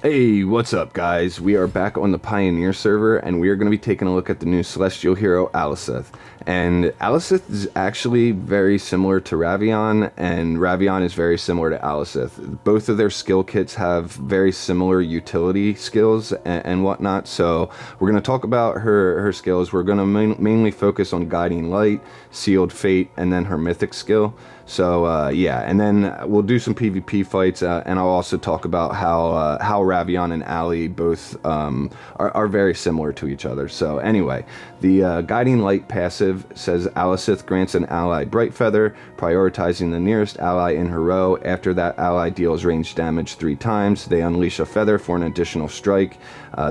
Hey, what's up guys? We are back on the Pioneer server and we are going to be taking a look at the new Celestial hero ALICETH. And ALICETH is actually very similar to Ravion, and Ravion is very similar to ALICETH. Both of their skill kits have very similar utility skills and whatnot, so we're going to talk about her skills. We're going to mainly focus on Guiding Light, Sealed Fate, and then her Mythic skill. So yeah, and then we'll do some PvP fights, and I'll also talk about how Ravion and Ali both are very similar to each other. So anyway, the Guiding Light passive says ALICETH grants an ally Bright Feather, prioritizing the nearest ally in her row. After that ally deals range damage 3 times, they unleash a feather for an additional strike.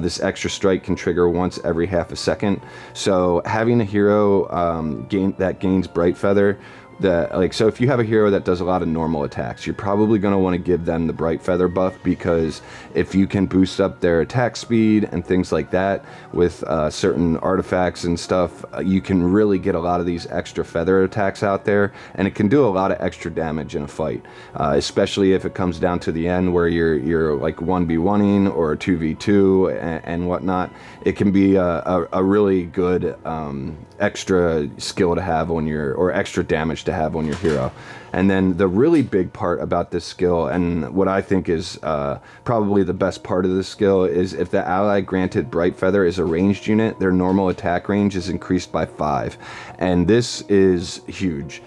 This extra strike can trigger once every half a second. So having a hero that gains Bright Feather, so if you have a hero that does a lot of normal attacks, you're probably going to want to give them the Bright Feather buff, because if you can boost up their attack speed and things like that with certain artifacts and stuff, you can really get a lot of these extra feather attacks out there, and it can do a lot of extra damage in a fight, especially if it comes down to the end where you're like 1v1ing or 2v2 and whatnot. It can be a really good extra skill to have on or extra damage to have on your hero. And then the really big part about this skill, and what I think is probably the best part of this skill, is if the ally granted Bright Feather is a ranged unit, their normal attack range is increased by 5, and this is huge.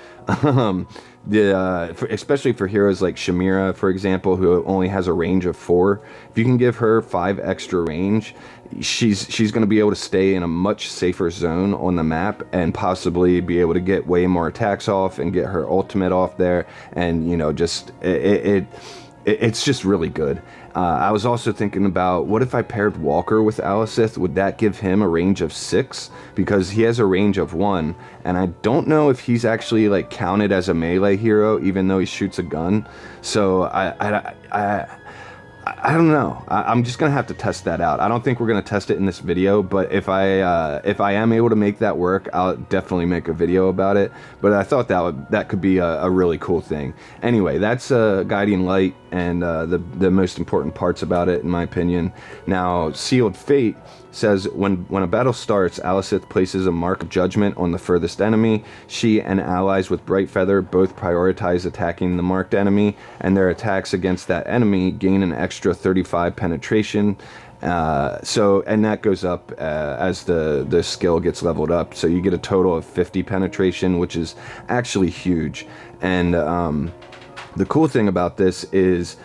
Especially for heroes like Shamira, for example, who only has a range of 4. If you can give her 5 extra range, she's going to be able to stay in a much safer zone on the map and possibly be able to get way more attacks off and get her ultimate off there, and you know, just it's just really good. I was also thinking about, what if I paired Walker with ALICETH? Would that give him a range of 6? Because he has a range of 1, and I don't know if he's actually like counted as a melee hero, even though he shoots a gun. So I don't know. I'm just gonna have to test that out. I don't think we're gonna test it in this video, but if I am able to make that work, I'll definitely make a video about it. But I thought that could be a really cool thing. Anyway, that's Guiding Light and the most important parts about it, in my opinion. Now, Sealed Fate says when a battle starts, ALICETH places a mark of judgment on the furthest enemy. She and allies with Bright Feather both prioritize attacking the marked enemy, and their attacks against that enemy gain an extra 35 penetration. And that goes up as the skill gets leveled up, so you get a total of 50 penetration, which is actually huge. And the cool thing about this is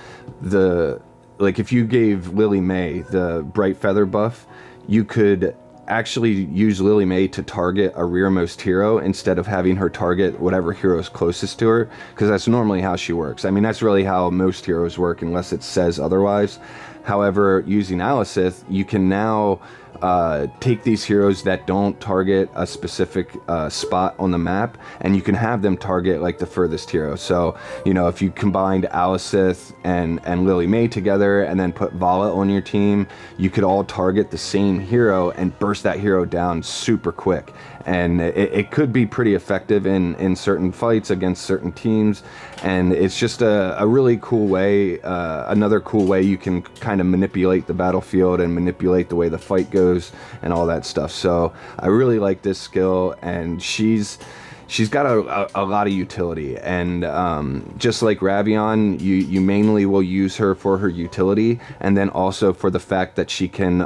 if you gave Lily May the Bright Feather buff, you could actually use Lily May to target a rearmost hero instead of having her target whatever hero is closest to her, because that's normally how she works. I mean, that's really how most heroes work unless it says otherwise. However, using ALICETH, you can now take these heroes that don't target a specific spot on the map, and you can have them target like the furthest hero. So, you know, if you combined ALICETH and Lily May together and then put Vala on your team, you could all target the same hero and burst that hero down super quick. And it could be pretty effective in certain fights against certain teams, and it's just a really cool way, another cool way you can kind of manipulate the battlefield and manipulate the way the fight goes and all that stuff. So I really like this skill, and she's got a lot of utility, and just like Ravion, you mainly will use her for her utility, and then also for the fact that she can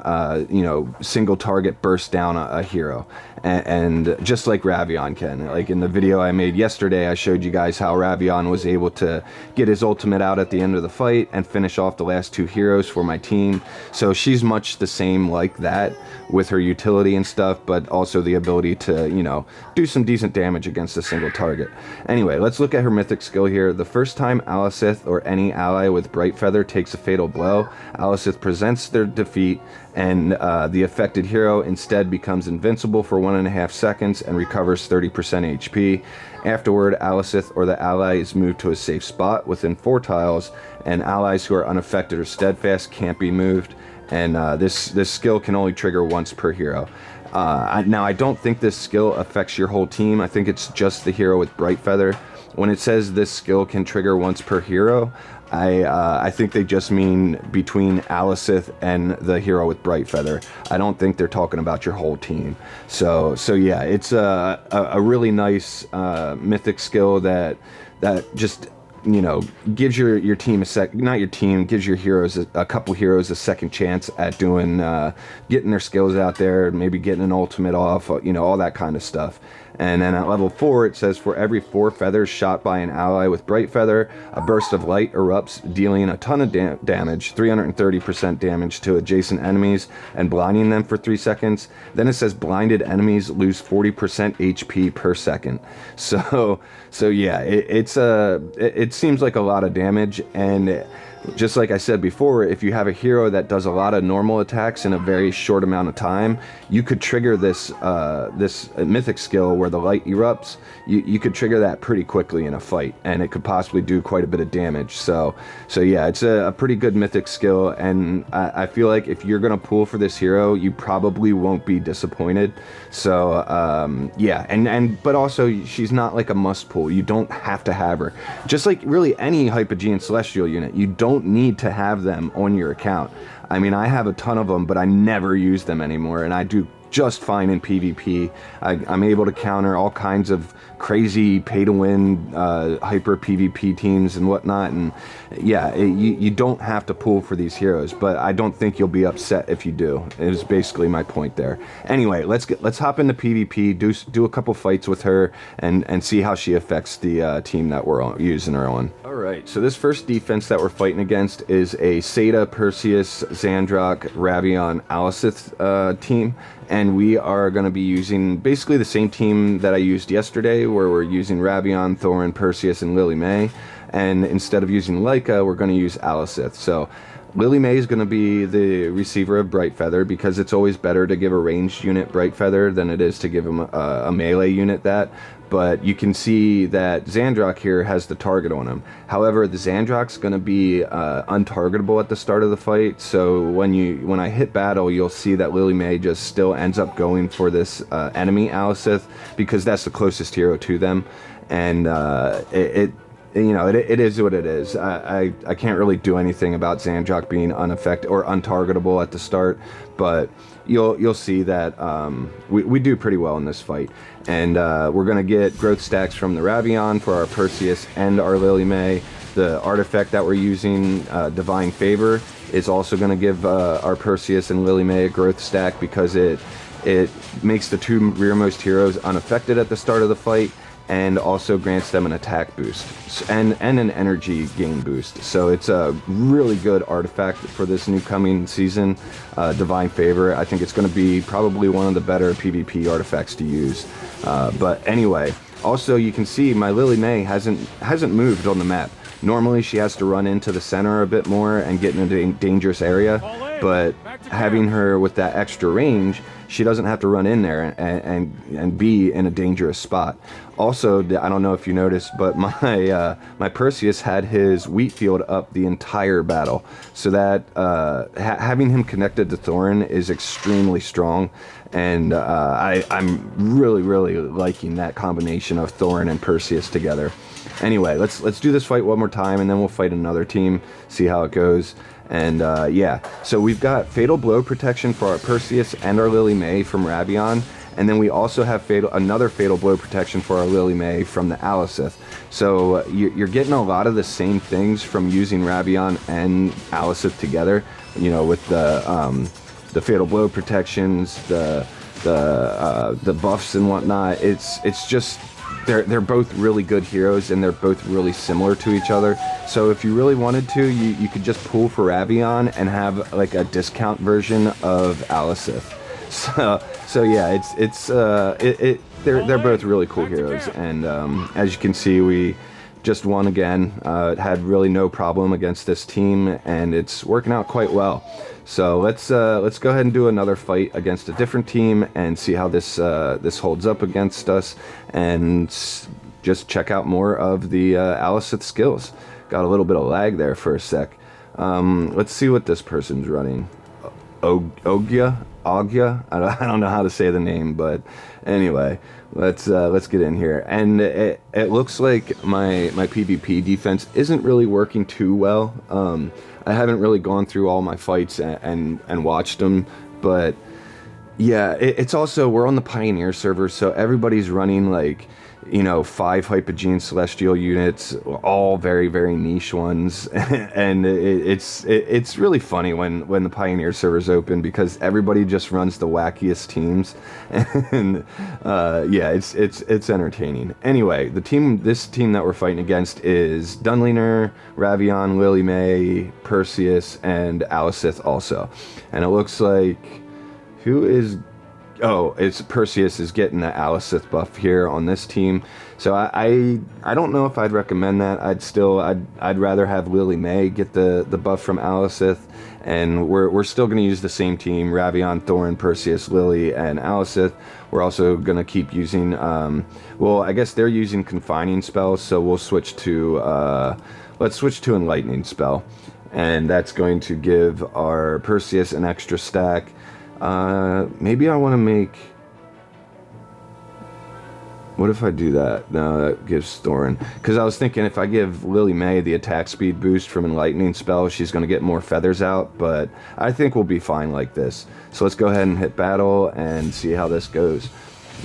you know, single target burst down a hero, and just like Ravion can. Like in the video I made yesterday, I showed you guys how Ravion was able to get his ultimate out at the end of the fight and finish off the last 2 heroes for my team. So she's much the same like that with her utility and stuff, but also the ability to, you know, do some decent damage against a single target. Anyway, let's look at her mythic skill here. The first time ALICETH or any ally with Bright Feather takes a fatal blow, ALICETH presents their defeat, and the affected hero instead becomes invincible for 1.5 seconds and recovers 30% HP. Afterward, ALICETH or the ally is moved to a safe spot within 4 tiles, and allies who are unaffected or steadfast can't be moved. And this skill can only trigger once per hero. Now, I don't think this skill affects your whole team. I think it's just the hero with Bright Feather. When it says this skill can trigger once per hero, I think they just mean between ALICETH and the hero with Bright Feather. I don't think they're talking about your whole team. So yeah, it's a really nice mythic skill that just, you know, gives your team gives your heroes a couple heroes a second chance at doing getting their skills out there, maybe getting an ultimate off, you know, all that kind of stuff. And then at level 4, it says for every 4 feathers shot by an ally with Bright Feather, a burst of light erupts, dealing a ton of damage, 330% damage to adjacent enemies, and blinding them for 3 seconds. Then it says blinded enemies lose 40% HP per second. So yeah, it seems like a lot of damage, and just like I said before, if you have a hero that does a lot of normal attacks in a very short amount of time, you could trigger this this mythic skill where the light erupts. You could trigger that pretty quickly in a fight, and it could possibly do quite a bit of damage. So yeah, it's a pretty good mythic skill, and I feel like if you're gonna pull for this hero, you probably won't be disappointed. So yeah, but also she's not like a must pull. You don't have to have her. Just like really any Hypogean Celestial unit, you don't need to have them on your account. I mean, I have a ton of them, but I never use them anymore, and I do just fine in PvP. I'm able to counter all kinds of crazy pay-to-win hyper PvP teams and whatnot, and yeah, you don't have to pull for these heroes, but I don't think you'll be upset if you do. Is basically my point there. Anyway, let's hop into PvP, do a couple fights with her, and see how she affects the team that we're using her on. Alright, so this first defense that we're fighting against is a Seda, Perseus, Zandrock, Ravion, ALICETH team, and we are going to be using basically the same team that I used yesterday, where we're using Ravion, Thorin, Perseus, and Lily May, and instead of using Leica, we're going to use ALICETH. So Lily May is going to be the receiver of Bright Feather, because it's always better to give a ranged unit Bright Feather than it is to give him a melee unit that. But you can see that Zandrock here has the target on him. However, the Zandrock's going to be untargetable at the start of the fight, so when I hit battle, you'll see that Lily May just still ends up going for this enemy ALICETH, because that's the closest hero to them, and you know, it is what it is. I can't really do anything about Zandrock being unaffected or untargetable at the start, but you'll see that we do pretty well in this fight. And we're going to get growth stacks from the Ravion for our Perseus and our Lily May. The artifact that we're using, Divine Favor, is also going to give our Perseus and Lily May a growth stack, because it makes the 2 rearmost heroes unaffected at the start of the fight, and also grants them an attack boost and an energy gain boost. So it's a really good artifact for this new coming season, Divine Favor. I think it's going to be probably one of the better PvP artifacts to use. But anyway, also you can see my Lily May hasn't moved on the map. Normally she has to run into the center a bit more and get in a dangerous area, but having her with that extra range, she doesn't have to run in there and be in a dangerous spot. Also, I don't know if you noticed, but my Perseus had his wheat field up the entire battle, so that having him connected to Thorin is extremely strong, and I'm really liking that combination of Thorin and Perseus together. Anyway, let's do this fight one more time, and then we'll fight another team, see how it goes. And yeah, so we've got Fatal Blow protection for our Perseus and our Lily May from Ravion, and then we also have another Fatal Blow protection for our Lily May from the ALICETH. So you're getting a lot of the same things from using Ravion and ALICETH together, you know, with the Fatal Blow protections, the buffs and whatnot. It's just they're both really good heroes, and they're both really similar to each other. So if you really wanted to, you could just pull for Ravion and have like a discount version of ALICETH. So yeah, they're both really cool heroes, and as you can see, we just won again. Had really no problem against this team, and it's working out quite well. So let's go ahead and do another fight against a different team and see how this holds up against us, and just check out more of the ALICETH skills. Got a little bit of lag there for a sec. Let's see what this person's running. Ogya. I don't know how to say the name, but anyway, let's get in here. And it looks like my PvP defense isn't really working too well. I haven't really gone through all my fights and watched them, but yeah, it's also, we're on the Pioneer server, so everybody's running like, you know, 5 Hypogean Celestial units, all very, very niche ones, and it's really funny when the Pioneer server's open, because everybody just runs the wackiest teams, and yeah, it's entertaining. Anyway, this team that we're fighting against is Dunliner, Ravion, Lily May, Perseus, and ALICETH also, and it looks like it's Perseus is getting the ALICETH buff here on this team. So I don't know if I'd recommend that. I'd rather have Lily May get the buff from ALICETH, and we're still going to use the same team: Ravion, Thorin, Perseus, Lily, and ALICETH. We're also going to keep using well, I guess they're using confining spells, so we'll switch to let's switch to enlightening spell, and that's going to give our Perseus an extra stack. Maybe I want to make... What if I do that? No, that gives Thorin. Because I was thinking if I give Lily May the attack speed boost from Enlightening Spell, she's going to get more feathers out, but I think we'll be fine like this. So let's go ahead and hit battle and see how this goes.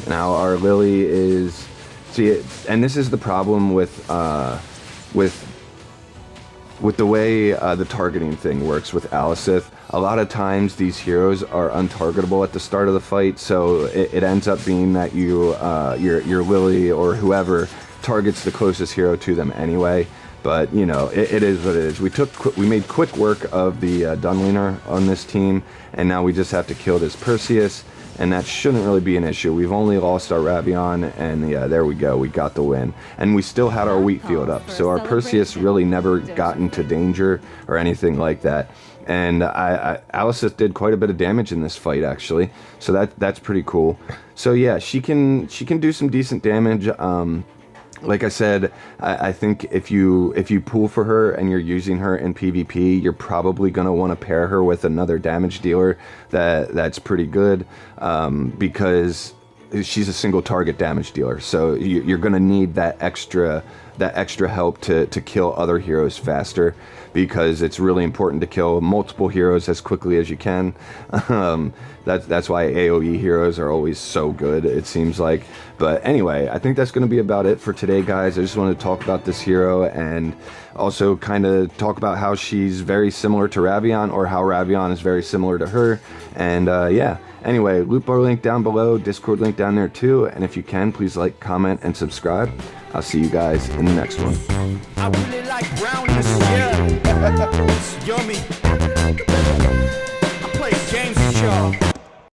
Now our Lily is... See, and this is the problem with the way the targeting thing works with ALICETH. A lot of times these heroes are untargetable at the start of the fight, so it ends up being that your Lily or whoever targets the closest hero to them anyway. But you know, it is what it is. We made quick work of the Dunliner on this team, and now we just have to kill this Perseus, and that shouldn't really be an issue. We've only lost our Ravion, and yeah, there we go, we got the win. And we still had our wheat field up, so our Perseus really never got into danger or anything like that. And ALICETH did quite a bit of damage in this fight, actually, so that's pretty cool. So yeah, she can do some decent damage. Like I said, I think if you pull for her and you're using her in PvP, you're probably going to want to pair her with another damage dealer that's pretty good, because she's a single target damage dealer. So you're going to need that extra help to kill other heroes faster, because it's really important to kill multiple heroes as quickly as you can. That's why AoE heroes are always so good, it seems like. But anyway, I think that's going to be about it for today, guys. I just wanted to talk about this hero, and also kind of talk about how she's very similar to Ravion, or how Ravion is very similar to her. And yeah, anyway, loot bar link down below, Discord link down there too, and if you can, please like, comment, and subscribe. I'll see you guys in the next one. I really like brownies, yeah. It's yummy.